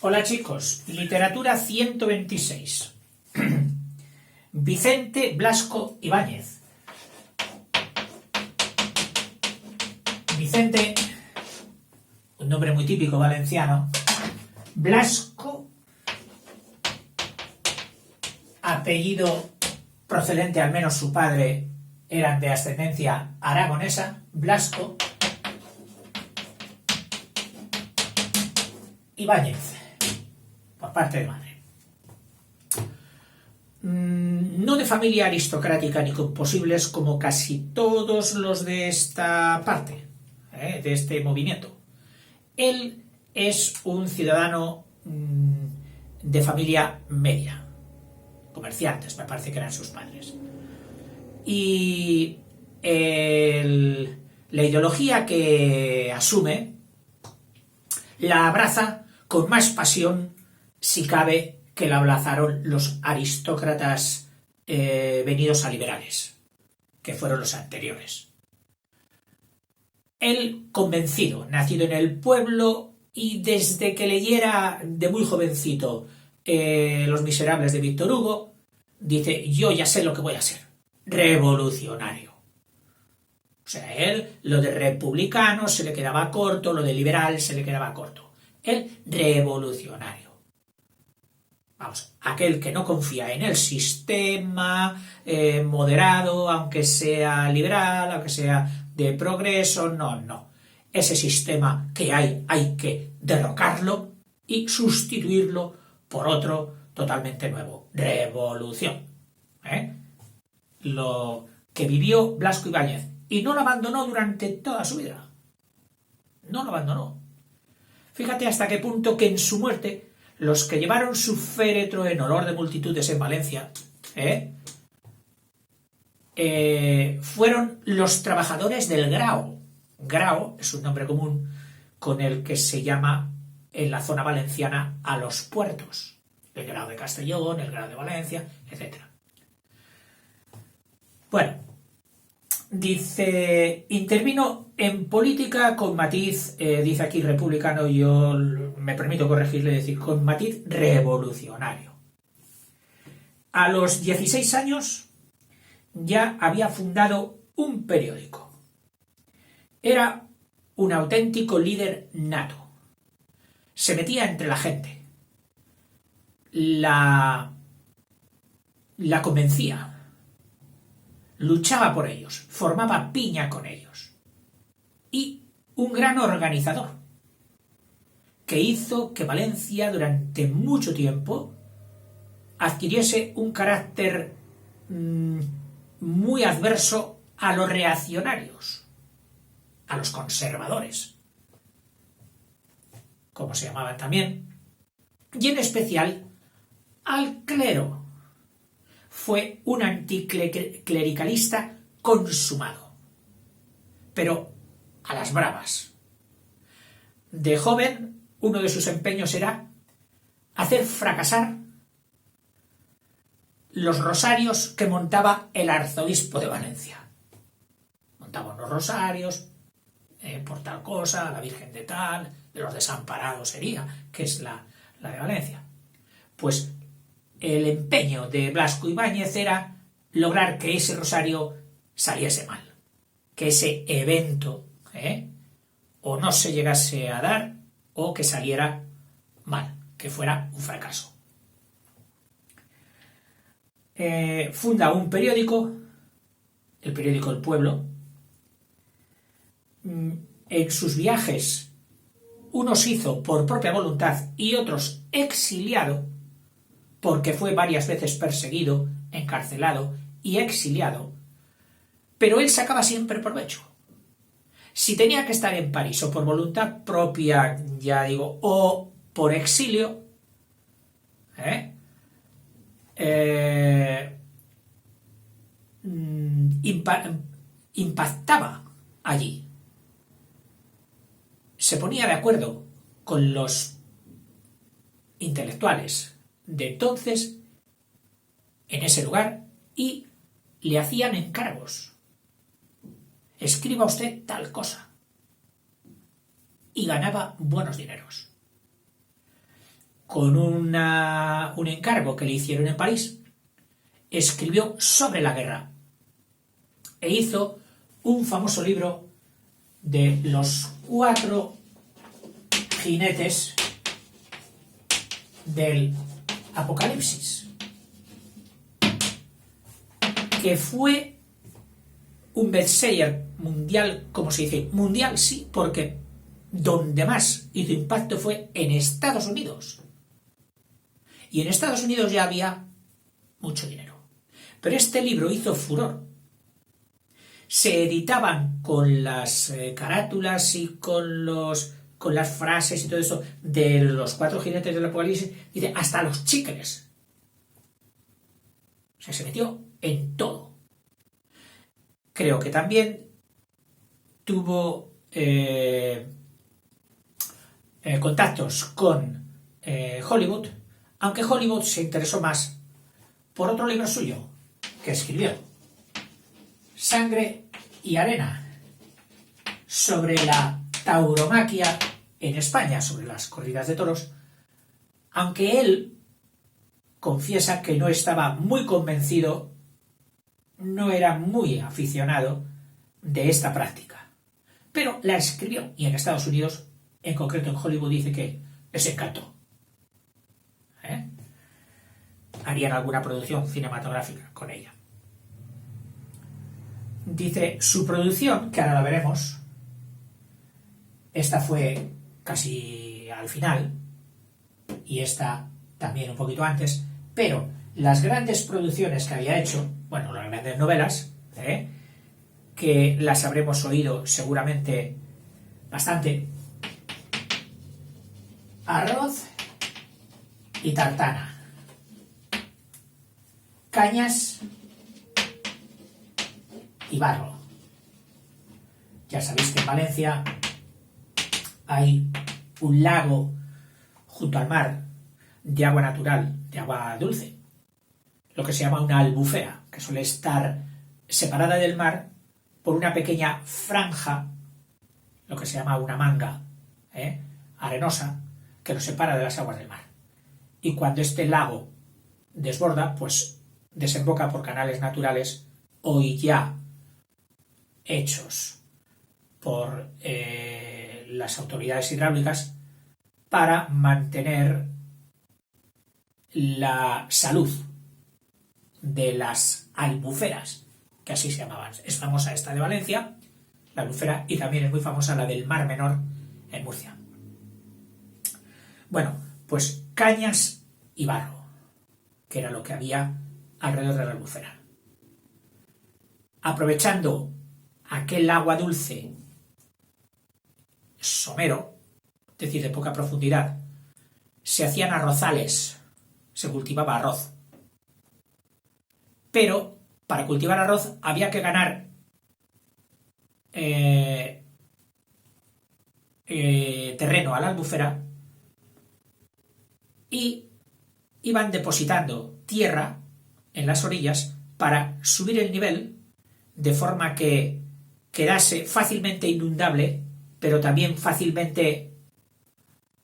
Hola chicos, literatura 126. Vicente Blasco Ibáñez. Vicente, un nombre muy típico valenciano. Blasco, apellido procedente, al menos su padre eran de ascendencia aragonesa, Blasco Ibáñez, por parte de madre. No de familia aristocrática ni con posibles como casi todos los de esta parte, de este movimiento. Él es un ciudadano de familia media, comerciantes, me parece que eran sus padres. Y la ideología que asume la abraza con más pasión, si cabe, que la abrazaron los aristócratas venidos a liberales, que fueron los anteriores. Él, convencido, nacido en el pueblo, y desde que leyera de muy jovencito Los Miserables de Víctor Hugo, dice: yo ya sé lo que voy a ser, revolucionario. O sea, él, lo de republicano se le quedaba corto, lo de liberal se le quedaba corto. Él, revolucionario. Vamos, aquel que no confía en el sistema, moderado, aunque sea liberal, aunque sea de progreso, no. Ese sistema que hay que derrocarlo y sustituirlo por otro totalmente nuevo. Revolución. Lo que vivió Blasco Ibáñez. Y no lo abandonó durante toda su vida. No lo abandonó. Fíjate hasta qué punto que en su muerte los que llevaron su féretro en olor de multitudes en Valencia fueron los trabajadores del Grao. Grao es un nombre común con el que se llama en la zona valenciana a los puertos. El Grao de Castellón, el Grao de Valencia, etc. Bueno, dice, intervino en política con matiz, dice aquí republicano, yo me permito corregirle, decir, con matiz revolucionario. A los 16 años ya había fundado un periódico. Era un auténtico líder nato. Se metía entre la gente. La convencía. Luchaba por ellos, formaba piña con ellos. Y un gran organizador, que hizo que Valencia durante mucho tiempo adquiriese un carácter muy adverso a los reaccionarios, a los conservadores, como se llamaban también, y en especial al clero. Fue un anticlericalista consumado, pero a las bravas. De joven, uno de sus empeños era hacer fracasar los rosarios que montaba el arzobispo de Valencia. Montaba unos rosarios por tal cosa, la Virgen de tal, de los desamparados sería, que es la de Valencia. Pues el empeño de Blasco Ibáñez era lograr que ese rosario saliese mal, que ese evento o no se llegase a dar o que saliera mal, que fuera un fracaso. Funda un periódico, el periódico El Pueblo. En sus viajes, unos hizo por propia voluntad y otros exiliado, porque fue varias veces perseguido, encarcelado y exiliado, pero él sacaba siempre provecho. Si tenía que estar en París o por voluntad propia, ya digo, o por exilio, impactaba allí. Se ponía de acuerdo con los intelectuales de entonces en ese lugar y le hacían encargos. Escriba usted tal cosa. Y ganaba buenos dineros. con un encargo que le hicieron en París, escribió sobre la guerra e hizo un famoso libro de los 4 jinetes del Apocalipsis, que fue un bestseller mundial, como se dice, mundial sí, porque donde más hizo impacto fue en Estados Unidos. Y en Estados Unidos ya había mucho dinero. Pero este libro hizo furor. Se editaban con las carátulas y con las frases y todo eso de los 4 jinetes del Apocalipsis, y hasta los chicles. O sea, se metió en todo. Creo que también tuvo contactos con Hollywood, aunque Hollywood se interesó más por otro libro suyo que escribió, Sangre y Arena, sobre la tauromaquia en España, sobre las corridas de toros, aunque él confiesa que no estaba muy convencido, no era muy aficionado de esta práctica. Pero la escribió, y en Estados Unidos, en concreto en Hollywood, dice que les encantó. Harían alguna producción cinematográfica con ella. Dice, su producción, que ahora la veremos, esta fue casi al final, y esta también un poquito antes, pero las grandes producciones que había hecho, bueno, las grandes novelas, que las habremos oído seguramente bastante, Arroz y Tartana, Cañas y Barro. Ya sabéis que en Valencia hay un lago junto al mar de agua natural, de agua dulce, lo que se llama una albufera, que suele estar separada del mar por una pequeña franja, lo que se llama una manga arenosa, que lo separa de las aguas del mar. Y cuando este lago desborda, pues desemboca por canales naturales, hoy ya hechos por las autoridades hidráulicas, para mantener la salud de las albuferas, que así se llamaban. Es famosa esta de Valencia, la albufera, y también es muy famosa la del Mar Menor en Murcia. Bueno, pues cañas y barro, que era lo que había alrededor de la albufera. Aprovechando aquel agua dulce somero, es decir, de poca profundidad, se hacían arrozales, se cultivaba arroz. Pero para cultivar arroz había que ganar terreno a la albufera, y iban depositando tierra en las orillas para subir el nivel de forma que quedase fácilmente inundable, pero también fácilmente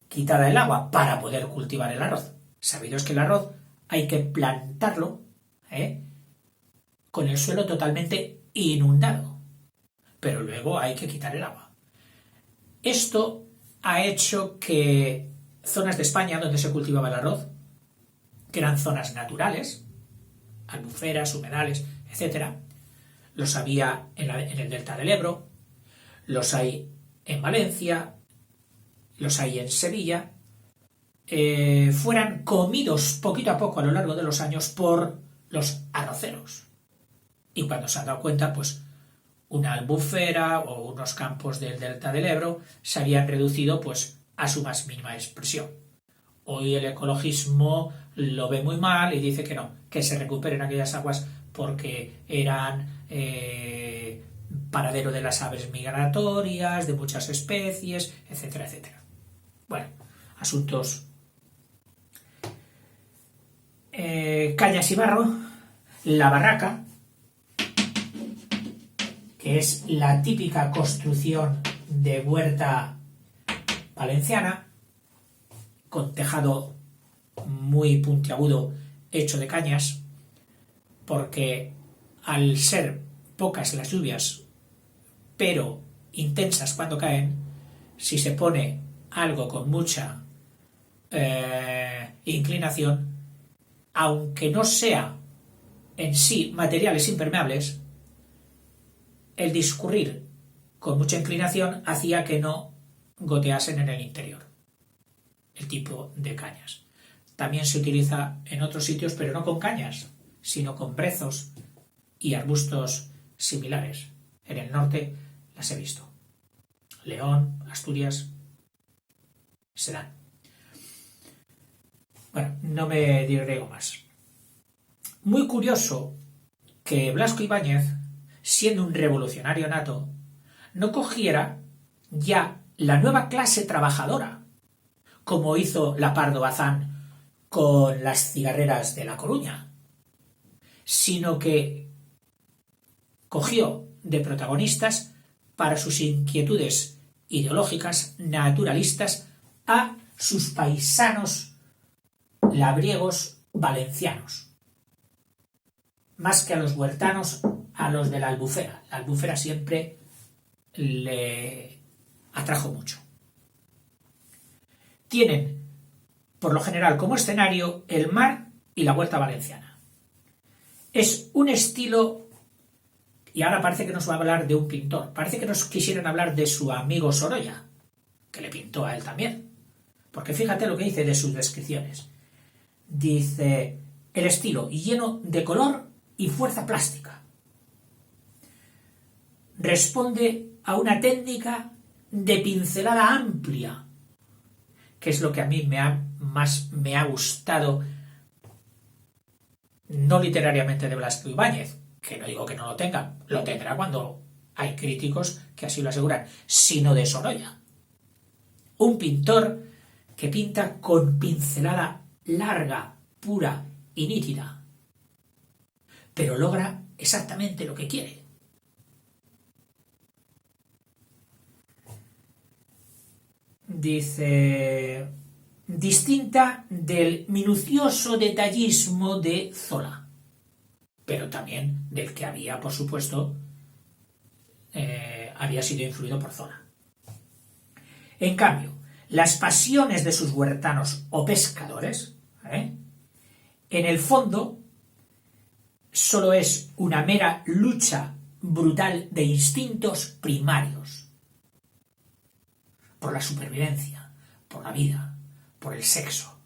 quitada el agua para poder cultivar el arroz. Sabidos que el arroz hay que plantarlo con el suelo totalmente inundado, pero luego hay que quitar el agua. Esto ha hecho que zonas de España donde se cultivaba el arroz, que eran zonas naturales, albuferas, humedales, etc., los había en el delta del Ebro, los hay en Valencia, los hay en Sevilla, fueran comidos poquito a poco a lo largo de los años por los arroceros. Y cuando se han dado cuenta, pues una albufera o unos campos del delta del Ebro se habían reducido pues a su más mínima expresión. Hoy el ecologismo lo ve muy mal y dice que no, que se recuperen aquellas aguas porque eran paradero de las aves migratorias, de muchas especies, etcétera, etcétera. Bueno, asuntos. Cañas y barro, la barraca, que es la típica construcción de huerta valenciana, con tejado muy puntiagudo hecho de cañas, porque al ser pocas las lluvias, pero intensas cuando caen, si se pone algo con mucha inclinación, aunque no sea en sí materiales impermeables, el discurrir con mucha inclinación hacía que no goteasen en el interior, el tipo de cañas. También se utiliza en otros sitios, pero no con cañas, sino con brezos y arbustos similares. En el norte las he visto. León, Asturias, se dan. Bueno, no me digrego más. Muy curioso que Blasco Ibáñez, siendo un revolucionario nato, no cogiera ya la nueva clase trabajadora, como hizo la Pardo Bazán con las cigarreras de La Coruña, sino que cogió de protagonistas para sus inquietudes ideológicas naturalistas a sus paisanos labriegos valencianos, más que a los huertanos, a los de la Albufera. La Albufera siempre le atrajo mucho. Tienen, por lo general, como escenario el mar y la Huerta Valenciana. Es un estilo, y ahora parece que nos va a hablar de un pintor, parece que nos quisieran hablar de su amigo Sorolla, que le pintó a él también, porque fíjate lo que dice de sus descripciones. Dice, el estilo lleno de color y fuerza plástica. Responde a una técnica de pincelada amplia, que es lo que a mí más me ha gustado, no literariamente de Blasco Ibáñez, que no digo que no lo tenga, lo tendrá cuando hay críticos que así lo aseguran, sino de Sorolla. Un pintor que pinta con pincelada larga, pura y nítida, pero logra exactamente lo que quiere. Dice, distinta del minucioso detallismo de Zola, pero también del que había, por supuesto, había sido influido por Zola. En cambio, las pasiones de sus huertanos o pescadores, en el fondo, solo es una mera lucha brutal de instintos primarios, por la supervivencia, por la vida, por el sexo,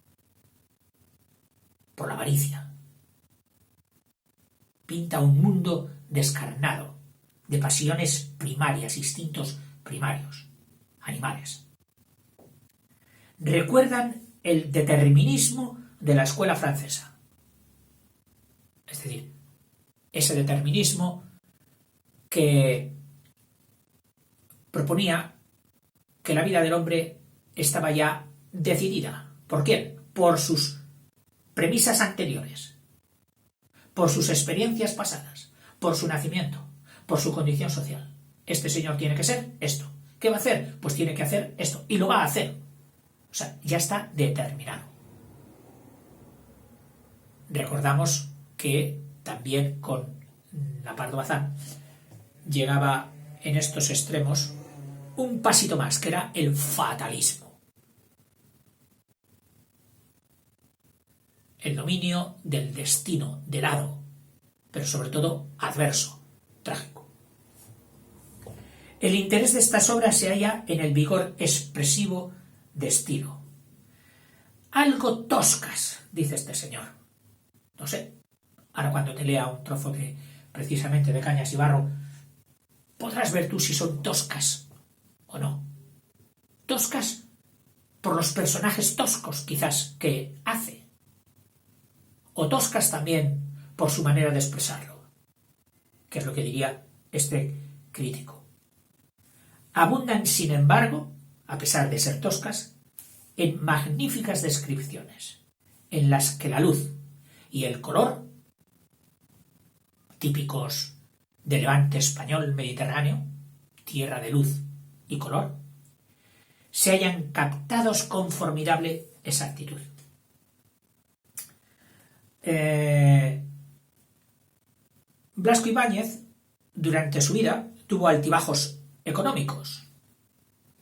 por la avaricia. Pinta un mundo descarnado, de pasiones primarias, instintos primarios, animales. Recuerdan el determinismo de la escuela francesa. Es decir, ese determinismo que proponía que la vida del hombre estaba ya decidida. ¿Por quién? Por sus premisas anteriores, por sus experiencias pasadas, por su nacimiento, por su condición social. Este señor tiene que ser esto. ¿Qué va a hacer? Pues tiene que hacer esto. Y lo va a hacer. O sea, ya está determinado. Recordamos que también con la Pardo Bazán llegaba en estos extremos un pasito más, que era el fatalismo. El dominio del destino, del hado, pero sobre todo adverso, trágico. El interés de estas obras se halla en el vigor expresivo de estilo. Algo toscas, dice este señor. No sé, ahora cuando te lea un trozo precisamente de Cañas y Barro, podrás ver tú si son toscas o no. Toscas por los personajes toscos, quizás, que hace. O toscas también por su manera de expresarlo, que es lo que diría este crítico. Abundan, sin embargo, a pesar de ser toscas, en magníficas descripciones, en las que la luz y el color, típicos del levante español mediterráneo, tierra de luz y color, se hayan captados con formidable exactitud. Blasco Ibáñez, durante su vida, tuvo altibajos económicos.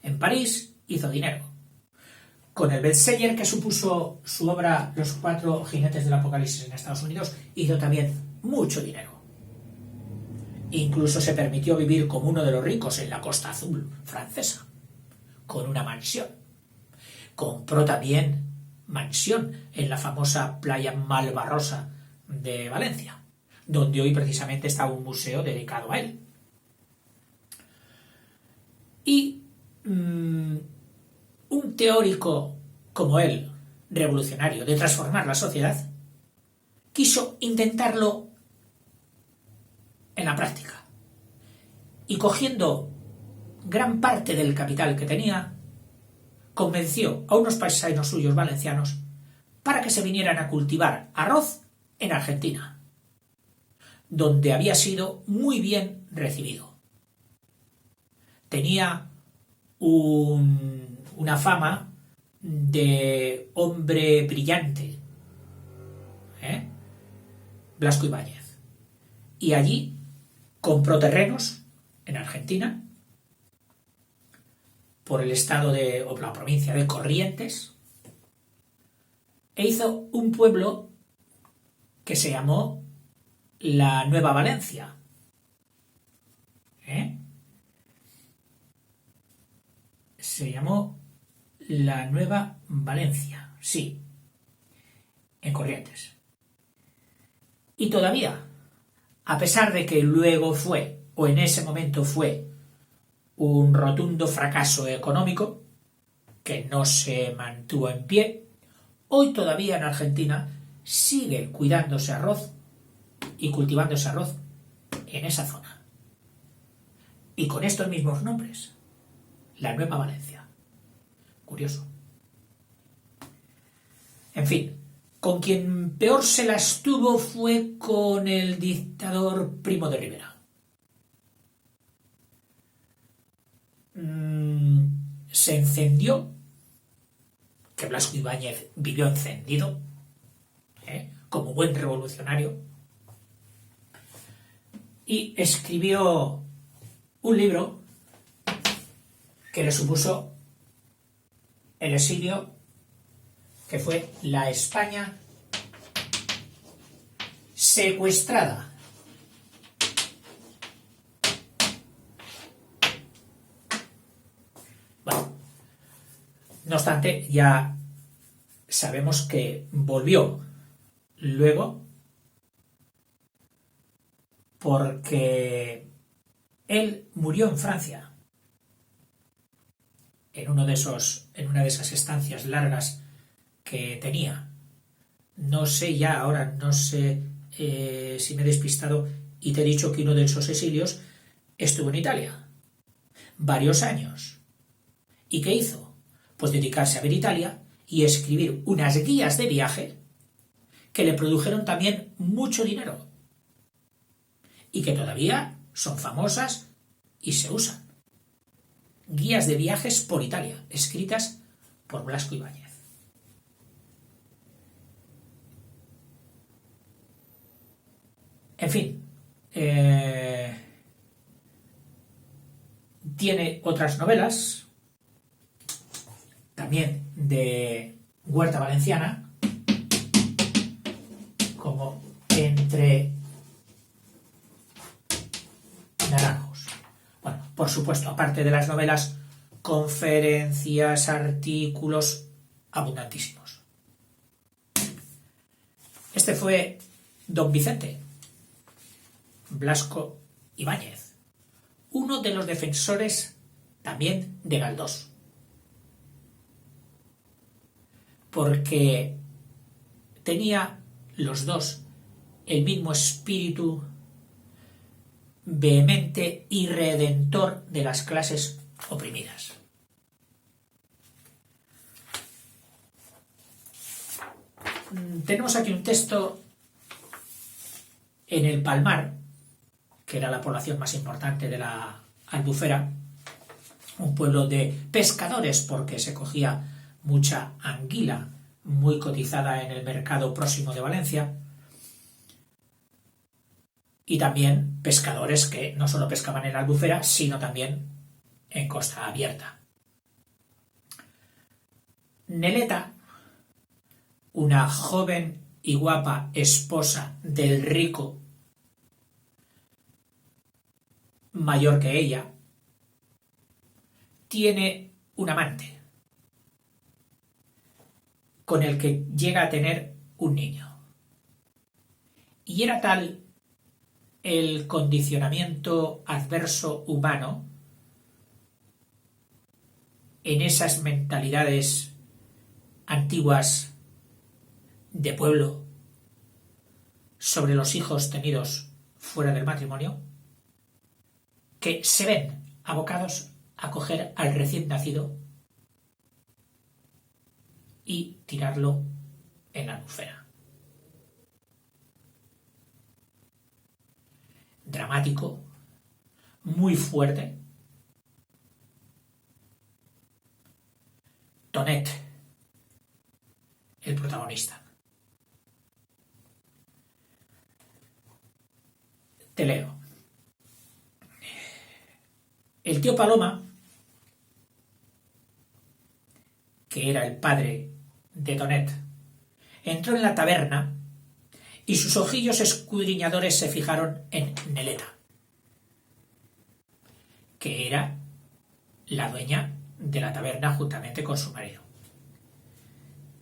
En París hizo dinero. Con el bestseller que supuso su obra Los cuatro jinetes del Apocalipsis en Estados Unidos, hizo también mucho dinero. Incluso se permitió vivir como uno de los ricos en la Costa Azul francesa, con una mansión. Compró también mansión en la famosa playa Malvarrosa de Valencia, donde hoy precisamente está un museo dedicado a él. Y un teórico como él, revolucionario, de transformar la sociedad, quiso intentarlo en la práctica. Y cogiendo gran parte del capital que tenía, convenció a unos paisanos suyos valencianos para que se vinieran a cultivar arroz en Argentina, donde había sido muy bien recibido. Tenía una fama de hombre brillante, Blasco Ibáñez. Y allí compró terrenos en Argentina, por el estado o la provincia de Corrientes, e hizo un pueblo que se llamó la Nueva Valencia. Se llamó la Nueva Valencia, sí, en Corrientes. Y todavía, a pesar de que luego fue, o en ese momento fue, un rotundo fracaso económico, que no se mantuvo en pie, hoy todavía en Argentina sigue cuidándose arroz y cultivándose arroz en esa zona. Y con estos mismos nombres, la Nueva Valencia. Curioso. En fin, con quien peor se las tuvo fue con el dictador Primo de Rivera. Se encendió, que Blasco Ibáñez vivió encendido, como buen revolucionario, y escribió un libro que le supuso el exilio, que fue La España secuestrada. Bueno, no obstante, ya sabemos que volvió luego, porque él murió en Francia, en una de esas estancias largas que tenía. No sé ya, ahora no sé si me he despistado y te he dicho que uno de esos exilios estuvo en Italia varios años. ¿Y qué hizo? Pues dedicarse a ver Italia y escribir unas guías de viaje que le produjeron también mucho dinero y que todavía son famosas y se usan. Guías de viajes por Italia, escritas por Blasco Ibáñez. En fin, tiene otras novelas, también de Huerta Valenciana, como Entre Naranjos. Bueno, por supuesto, aparte de las novelas, conferencias, artículos abundantísimos. Este fue don Vicente Blasco Ibáñez, uno de los defensores también de Galdós, porque tenía los dos el mismo espíritu vehemente y redentor de las clases oprimidas. Tenemos aquí un texto en el Palmar, que era la población más importante de la Albufera, un pueblo de pescadores porque se cogía mucha anguila muy cotizada en el mercado próximo de Valencia, y también pescadores que no solo pescaban en la Albufera, sino también en costa abierta. Neleta, una joven y guapa esposa del rico mayor que ella, tiene un amante con el que llega a tener un niño. Y era tal el condicionamiento adverso humano en esas mentalidades antiguas de pueblo sobre los hijos tenidos fuera del matrimonio, que se ven abocados a coger al recién nacido y tirarlo en la albufera. Dramático, muy fuerte. Tonet, el protagonista. Te leo. El tío Paloma, que era el padre de Tonet, entró en la taberna y sus ojillos escudriñadores se fijaron en Neleta, que era la dueña de la taberna juntamente con su marido.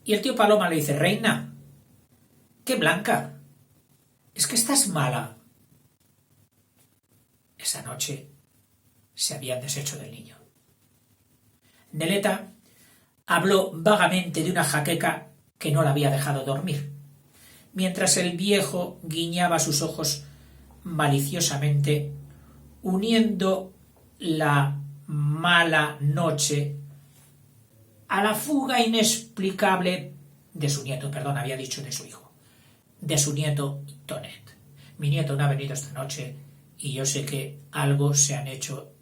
Y el tío Paloma le dice: reina, qué blanca, es que estás mala. Esa noche se habían deshecho del niño. Neleta habló vagamente de una jaqueca que no la había dejado dormir, mientras el viejo guiñaba sus ojos maliciosamente, uniendo la mala noche a la fuga inexplicable de su nieto, había dicho de su hijo, de su nieto Tonet. Mi nieto no ha venido esta noche y yo sé que algo se han hecho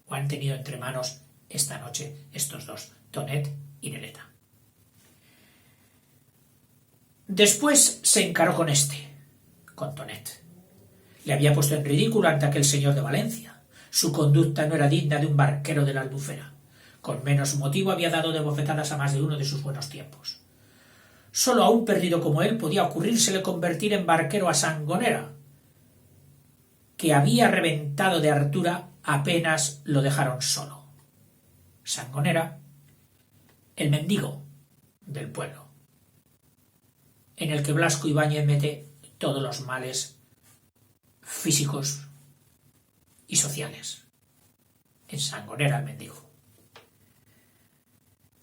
o han tenido entre manos esta noche estos dos, Tonet y Neleta. Después se encaró con Tonet. Le había puesto en ridículo ante aquel señor de Valencia. Su conducta no era digna de un barquero de la Albufera. Con menos motivo había dado de bofetadas a más de uno de sus buenos tiempos. Solo a un perdido como él podía ocurrírsele convertir en barquero a Sangonera, que había reventado de hartura apenas lo dejaron solo. Sangonera, el mendigo del pueblo, en el que Blasco Ibáñez mete todos los males físicos y sociales. En Sangonera, el mendigo.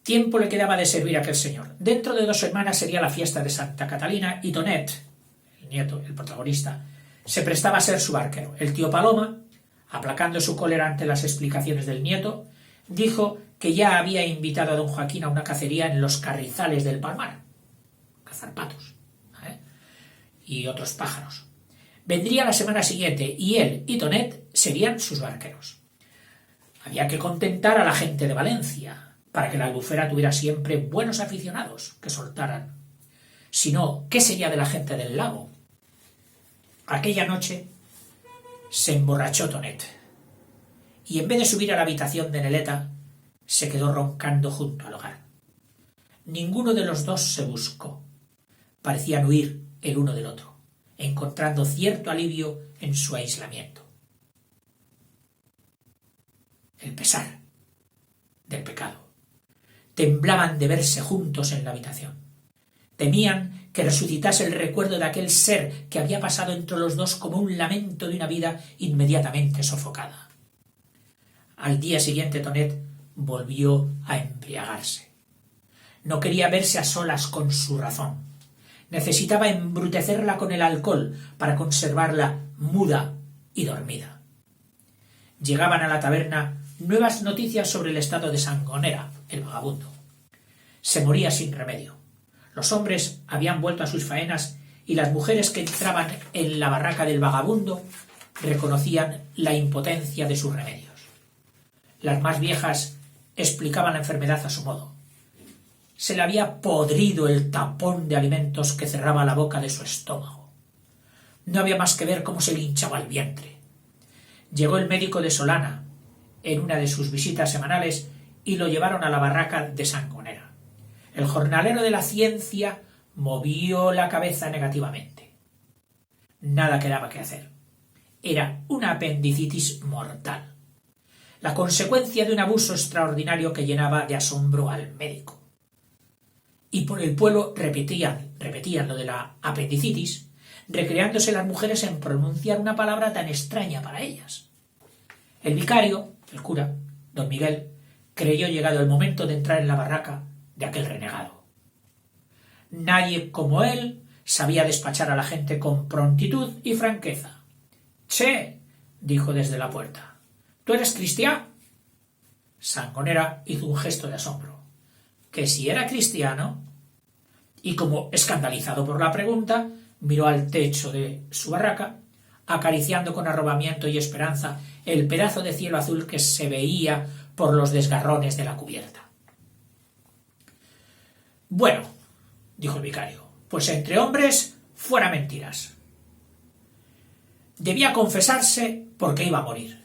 Tiempo le quedaba de servir a aquel señor. Dentro de 2 semanas sería la fiesta de Santa Catalina y Tonet, el nieto, el protagonista, se prestaba a ser su barquero. El tío Paloma, aplacando su cólera ante las explicaciones del nieto, dijo que ya había invitado a don Joaquín a una cacería en los carrizales del Palmar, cazar patos y otros pájaros. Vendría la semana siguiente y él y Tonet serían sus barqueros. Había que contentar a la gente de Valencia para que la Albufera tuviera siempre buenos aficionados que soltaran. Si no, ¿qué sería de la gente del lago? Aquella noche se emborrachó Tonet y en vez de subir a la habitación de Neleta, se quedó roncando junto al hogar. Ninguno de los dos se buscó. Parecían huir el uno del otro, encontrando cierto alivio en su aislamiento. El pesar del pecado. Temblaban de verse juntos en la habitación. Temían que resucitase el recuerdo de aquel ser que había pasado entre los dos como un lamento de una vida inmediatamente sofocada. Al día siguiente Tonet volvió a embriagarse. No quería verse a solas con su razón. Necesitaba embrutecerla con el alcohol para conservarla muda y dormida. Llegaban a la taberna nuevas noticias sobre el estado de Sangonera, el vagabundo. Se moría sin remedio. Los hombres habían vuelto a sus faenas y las mujeres que entraban en la barraca del vagabundo reconocían la impotencia de sus remedios. Las más viejas explicaban la enfermedad a su modo. Se le había podrido el tapón de alimentos que cerraba la boca de su estómago. No había más que ver cómo se le hinchaba el vientre. Llegó el médico de Solana en una de sus visitas semanales y lo llevaron a la barraca de Sangonera. El jornalero de la ciencia movió la cabeza negativamente. Nada quedaba que hacer. Era una apendicitis mortal, la consecuencia de un abuso extraordinario que llenaba de asombro al médico. Y por el pueblo repetían lo de la apendicitis, recreándose las mujeres en pronunciar una palabra tan extraña para ellas. El vicario, el cura, don Miguel, creyó llegado el momento de entrar en la barraca de aquel renegado. Nadie como él sabía despachar a la gente con prontitud y franqueza. —¡Che! —dijo desde la puerta—, ¿tú eres cristiano? Sangonera hizo un gesto de asombro. ¿Que si era cristiano? Y como escandalizado por la pregunta, miró al techo de su barraca, acariciando con arrobamiento y esperanza el pedazo de cielo azul que se veía por los desgarrones de la cubierta. —Bueno —dijo el vicario—, pues entre hombres fuera mentiras. Debía confesarse porque iba a morir.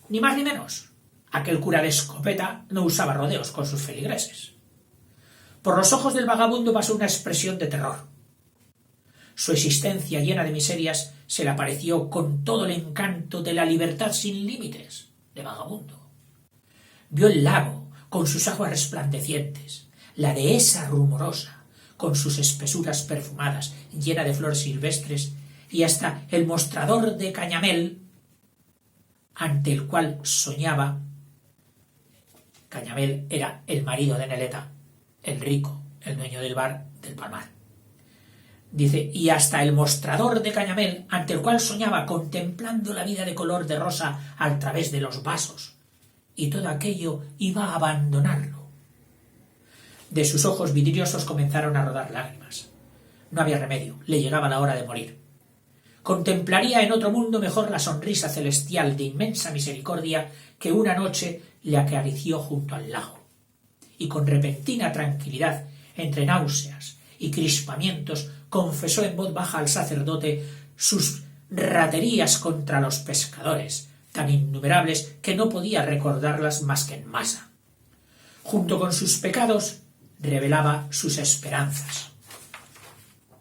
Ni más ni menos. Aquel cura de escopeta no usaba rodeos con sus feligreses. Por los ojos del vagabundo pasó una expresión de terror. Su existencia llena de miserias se le apareció con todo el encanto de la libertad sin límites de vagabundo. Vio el lago con sus aguas resplandecientes, la dehesa rumorosa con sus espesuras perfumadas llena de flores silvestres y hasta el mostrador de Cañamel ante el cual soñaba. Cañamel era el marido de Neleta, el rico, el dueño del bar del Palmar. Dice, y hasta el mostrador de Cañamel ante el cual soñaba contemplando la vida de color de rosa a través de los vasos, y todo aquello iba a abandonarlo. De sus ojos vidriosos comenzaron a rodar lágrimas. No había remedio, le llegaba la hora de morir. Contemplaría en otro mundo mejor la sonrisa celestial de inmensa misericordia que una noche le acarició junto al lago. Y con repentina tranquilidad, entre náuseas y crispamientos, confesó en voz baja al sacerdote sus raterías contra los pescadores, tan innumerables que no podía recordarlas más que en masa. Junto con sus pecados, revelaba sus esperanzas.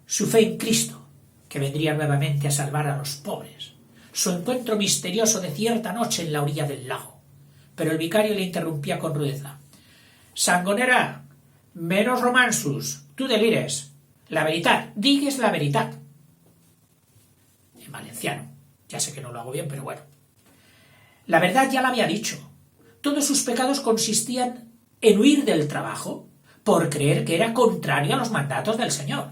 Su fe en Cristo, que vendría nuevamente a salvar a los pobres. Su encuentro misterioso de cierta noche en la orilla del lago. Pero el vicario le interrumpía con rudeza. —Sangonera, menos romansus, tú delires. La veritat, digues la veritat. En valenciano. Ya sé que no lo hago bien, pero bueno. La verdad ya la había dicho. Todos sus pecados consistían en huir del trabajo, por creer que era contrario a los mandatos del Señor.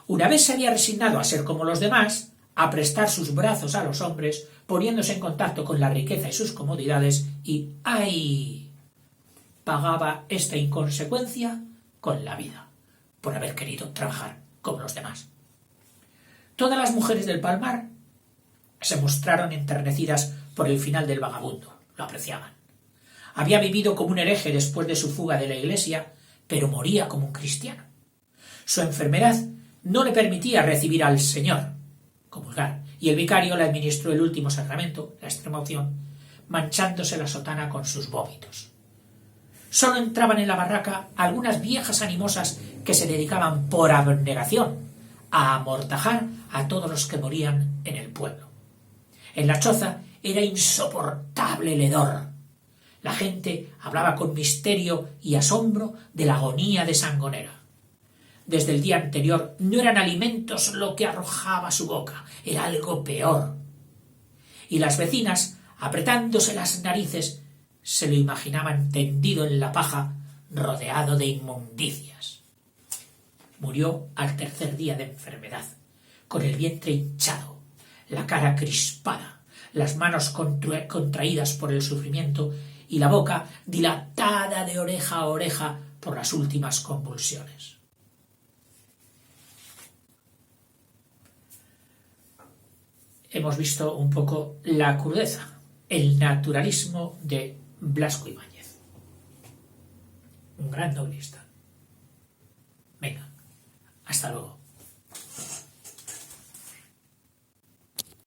Una vez se había resignado a ser como los demás, a prestar sus brazos a los hombres, poniéndose en contacto con la riqueza y sus comodidades, y ¡ay! Pagaba esta inconsecuencia con la vida, por haber querido trabajar como los demás. Todas las mujeres del Palmar se mostraron enternecidas por el final del vagabundo, lo apreciaban. Había vivido como un hereje después de su fuga de la iglesia, pero moría como un cristiano. Su enfermedad no le permitía recibir al Señor, comulgar, y el vicario le administró el último sacramento, la extrema unción, manchándose la sotana con sus vómitos. Solo entraban en la barraca algunas viejas animosas que se dedicaban por abnegación a amortajar a todos los que morían en el pueblo. En la choza era insoportable el hedor. La gente hablaba con misterio y asombro de la agonía de Sangonera. Desde el día anterior no eran alimentos lo que arrojaba su boca, era algo peor. Y las vecinas, apretándose las narices, se lo imaginaban tendido en la paja, rodeado de inmundicias. Murió al tercer día de enfermedad, con el vientre hinchado, la cara crispada, las manos contraídas por el sufrimiento y la boca dilatada de oreja a oreja por las últimas convulsiones. Hemos visto un poco la crudeza, el naturalismo de Blasco Ibáñez. Un gran novelista. Venga, hasta luego.